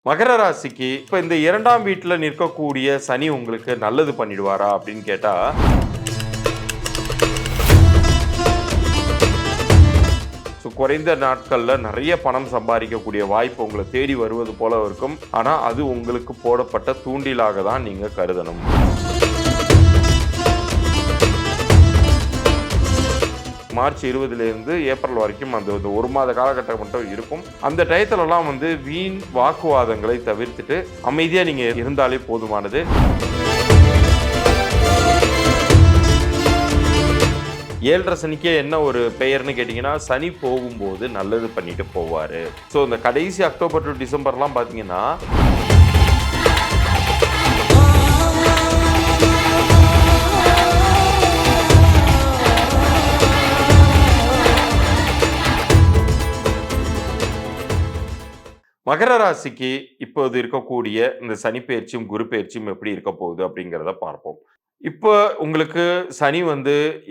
மகர ராசிக்கு இப்ப இந்த 2ஆம் வீட்டுல நிற்கக்கூடிய சனி உங்களுக்கு நல்லது பண்ணிடுவாரா அப்படின்னு கேட்டா, குறைந்த நாட்கள்ல நிறைய பணம் சம்பாதிக்கக்கூடிய வாய்ப்பு உங்களை தேடி வருவது போல இருக்கும். ஆனா அது உங்களுக்கு போடப்பட்ட தூண்டிலாக தான் நீங்க கருதணும். மார்ச் 20லேருந்து ஏப்ரல் வரைக்கும் அந்த ஒரு மாத காலகட்டம் மட்டும் இருக்கும். அந்த டயத்துலலாம் வீண் வாக்குவாதங்களை தவிர்த்துட்டு அமைதியா நீங்க இருந்தாலே போதுமானது. 7.5 சனிக்கே என்ன ஒரு பெயர்னு கேட்டிங்கன்னா, சனி போகும்போது நல்லது பண்ணிட்டு போவாரு. ஸோ இந்த கடைசி அக்டோபர் டு டிசம்பர்லாம் பார்த்தீங்கன்னா, மகர ராசிக்கு இப்போது இருக்கக்கூடிய இந்த சனி பெயர்ச்சியும் குரு பெயர்ச்சியும் எப்படி இருக்க போகுது அப்படிங்கிறத பார்ப்போம். இப்போ உங்களுக்கு சனி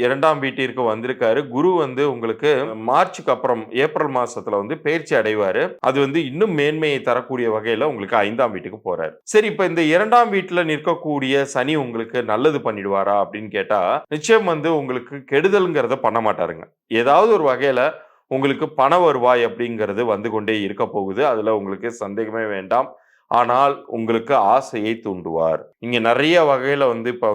2ஆம் வீட்டிற்கு வந்திருக்காரு. குரு உங்களுக்கு மார்ச்சுக்கு அப்புறம் ஏப்ரல் மாசத்துல பெயர்ச்சி அடைவாரு. அது இன்னும் மேன்மையை தரக்கூடிய வகையில உங்களுக்கு 5ஆம் வீட்டுக்கு போறாரு. சரி, இப்ப இந்த 2ஆம் வீட்டுல நிற்கக்கூடிய சனி உங்களுக்கு நல்லது பண்ணிடுவாரா அப்படின்னு கேட்டா, நிச்சயம் உங்களுக்கு கெடுதல்ங்கிறத பண்ண மாட்டாருங்க. ஏதாவது ஒரு வகையில உங்களுக்கு பண வருவாய் அப்படிங்கிறது வந்து கொண்டே இருக்க போகுது. அதுல உங்களுக்கு சந்தேகமே வேண்டாம். ஆனால் உங்களுக்கு ஆசையை தூண்டுவார். இங்க நிறைய வகையில இப்ப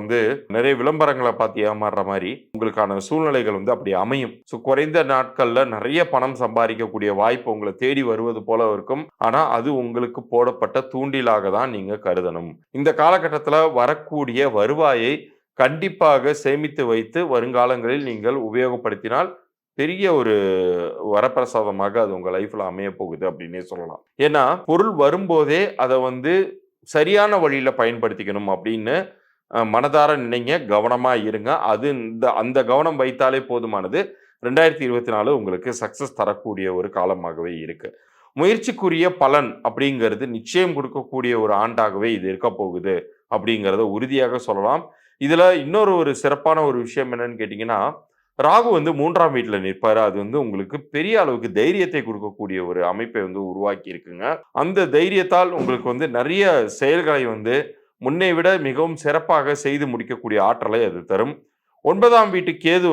நிறைய விளம்பரங்களை பார்த்து ஏமாறுற மாதிரி உங்களுக்கான சூழ்நிலைகள் அப்படி அமையும். குறைந்த நாட்கள்ல நிறைய பணம் சம்பாதிக்கக்கூடிய வாய்ப்பு உங்களை தேடி வருவது போல இருக்கும். ஆனா அது உங்களுக்கு போடப்பட்ட தூண்டிலாக தான் நீங்க கருதணும். இந்த காலகட்டத்துல வரக்கூடிய வருவாயை கண்டிப்பாக சேமித்து வைத்து வருங்காலங்களில் நீங்கள் உபயோகப்படுத்தினால் பெரிய ஒரு வரப்பிரசாதமாக அது உங்க லைஃப்ல அமைய போகுது அப்படின்னே சொல்லலாம். ஏன்னா பொருள் வரும்போதே அதை சரியான வழியில பயன்படுத்திக்கணும் அப்படின்னு மனதார நினைங்க, கவனமா இருங்க. அது அந்த கவனம் வைத்தாலே போதுமானது. 2024 உங்களுக்கு சக்சஸ் தரக்கூடிய ஒரு காலமாகவே இருக்கு. முயற்சிக்குரிய பலன் அப்படிங்கிறது நிச்சயம் கொடுக்கக்கூடிய ஒரு ஆண்டாகவே இது இருக்க போகுது அப்படிங்கிறத உறுதியாக சொல்லலாம். இதுல இன்னொரு ஒரு சிறப்பான ஒரு விஷயம் என்னன்னு கேட்டீங்கன்னா, ராகு 3ஆம் வீட்டுல நிற்பாரு. அது உங்களுக்கு பெரிய அளவுக்கு தைரியத்தை கொடுக்கக்கூடிய ஒரு அமைப்பை உருவாக்கி இருக்குங்க. அந்த தைரியத்தால் உங்களுக்கு நிறைய செயல்களை முன்னை விட மிகவும் சிறப்பாக செய்து முடிக்கக்கூடிய ஆற்றலை அது தரும். 9ஆம் வீட்டு கேது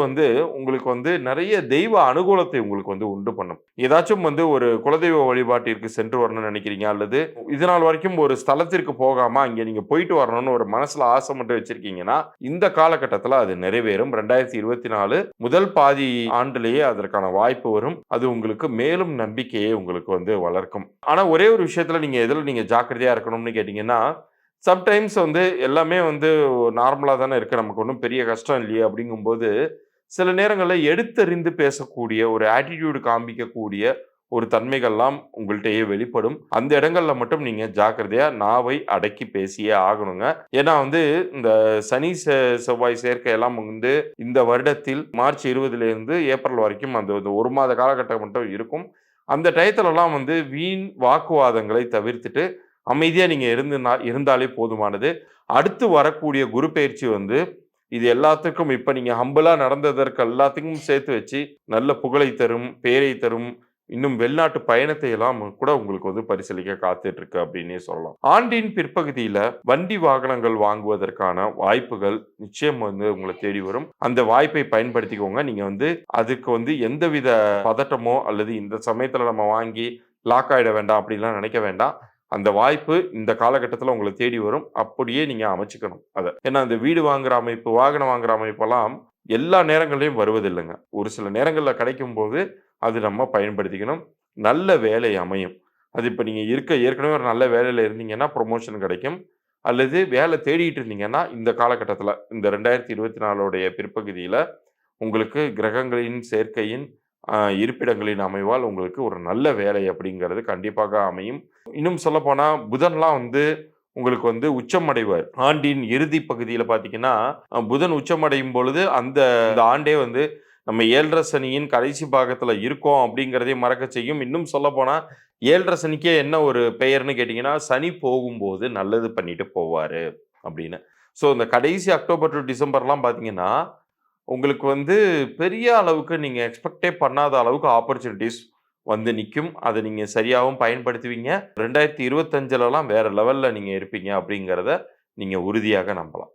உங்களுக்கு நிறைய தெய்வ அனுகூலத்தை உங்களுக்கு உண்டு பண்ணும். ஏதாச்சும் ஒரு குலதெய்வ வழிபாட்டிற்கு சென்று வரணும்னு நினைக்கிறீங்க, அல்லது இதனால் வரைக்கும் ஒரு ஸ்தலத்திற்கு போகாம அங்க நீங்க போயிட்டு வரணும்னு ஒரு மனசுல ஆசை மட்டும் வச்சிருக்கீங்கன்னா, இந்த காலகட்டத்துல அது நிறைவேறும். 2024 முதல் பாதி ஆண்டிலேயே அதற்கான வாய்ப்பு வரும். அது உங்களுக்கு மேலும் நம்பிக்கையை உங்களுக்கு வளர்க்கும். ஆனா ஒரே ஒரு விஷயத்துல எதுல நீங்க ஜாக்கிரதையா இருக்கணும்னு கேட்டீங்கன்னா, சம்டைம்ஸ் எல்லாமே நார்மலா தானே இருக்கு. நமக்கு ஒன்றும் பெரிய கஷ்டம் இல்லையே அப்படிங்கும்போது, சில நேரங்கள்ல எடுத்தறிந்து பேசக்கூடிய ஒரு ஆட்டிடியூடு காண்பிக்கக்கூடிய ஒரு தன்மைகள்லாம் உங்கள்ட்டயே வெளிப்படும். அந்த இடங்கள்ல மட்டும் நீங்க ஜாக்கிரதையா நாவை அடக்கி பேசியே ஆகணுங்க. ஏன்னா இந்த சனி செவ்வாய் சேர்க்கை எல்லாம் இந்த வருடத்தில் மார்ச் 20லேருந்து ஏப்ரல் வரைக்கும் அந்த ஒரு மாத காலகட்டம் மட்டும் இருக்கும். அந்த டயத்துலலாம் வீண் வாக்குவாதங்களை தவிர்த்துட்டு அமைதியா நீங்க இருந்தாலே போதுமானது. அடுத்து வரக்கூடிய குரு பெயர்ச்சி இது எல்லாத்துக்கும் இப்ப நீங்க ஹம்பிளா நடந்ததற்கு எல்லாத்துக்கும் சேர்த்து வச்சு நல்ல புகழை தரும், பேரை தரும். இன்னும் வெளிநாட்டு பயணத்தை எல்லாம் கூட உங்களுக்கு பரிசீலிக்க காத்துட்டு இருக்கு அப்படின்னே சொல்லலாம். ஆண்டின் பிற்பகுதியில வண்டி வாகனங்கள் வாங்குவதற்கான வாய்ப்புகள் நிச்சயம் உங்களை தேடி வரும். அந்த வாய்ப்பை பயன்படுத்திக்கோங்க. நீங்க அதுக்கு எந்தவித பதட்டமோ அல்லது இந்த சமயத்துல நம்ம வாங்கி லாக் ஆயிட வேண்டாம் அப்படின்லாம் நினைக்க வேண்டாம். அந்த வாய்ப்பு இந்த காலகட்டத்தில் உங்களை தேடி வரும். அப்படியே நீங்க அமைச்சுக்கணும் அதை. ஏன்னா அந்த வீடு வாங்குற அமைப்பு, வாகனம் வாங்குற அமைப்பெல்லாம் எல்லா நேரங்கள்லையும் வருவதில்லைங்க. ஒரு சில நேரங்கள்ல கிடைக்கும் போது அது நம்ம பயன்படுத்திக்கணும். நல்ல வேலை அமையும். அது இப்ப நீங்க ஏற்கனவே ஒரு நல்ல வேலையில இருந்தீங்கன்னா ப்ரொமோஷன் கிடைக்கும். அல்லது வேலை தேடிட்டு இருந்தீங்கன்னா இந்த காலகட்டத்துல இந்த 2024 பிற்பகுதியில உங்களுக்கு கிரகங்களின் சேர்க்கையின் இருப்பிடங்களின் அமைவால் உங்களுக்கு ஒரு நல்ல வேலை அப்படிங்கிறது கண்டிப்பாக அமையும். இன்னும் சொல்லப்போனா புதன்லாம் உங்களுக்கு உச்சம் அடைவார். ஆண்டின் இறுதி பகுதியில பார்த்தீங்கன்னா, புதன் உச்சமடையும் பொழுது அந்த ஆண்டே நம்ம 7.5 சனியின் கடைசி பாகத்துல இருக்கோம் அப்படிங்கிறதையும் மறக்க செய்யும். இன்னும் சொல்லப்போனா 7.5 சனிக்கே என்ன ஒரு பெயர்னு கேட்டீங்கன்னா, சனி போகும்போது நல்லது பண்ணிட்டு போவாரு அப்படின்னு. ஸோ இந்த கடைசி அக்டோபர் டு டிசம்பர்லாம் பார்த்தீங்கன்னா, உங்களுக்கு பெரிய அளவுக்கு நீங்க எக்ஸ்பெக்டே பண்ணாத அளவுக்கு ஆப்பர்ச்சுனிட்டீஸ் வந்து நிக்கும். அத நீங்க சரியாவும் பயன்படுத்துவீங்க. 2025லலாம் வேற லெவல்ல நீங்க இருப்பீங்க அப்படிங்கிறத நீங்க உறுதியாக நம்பலாம்.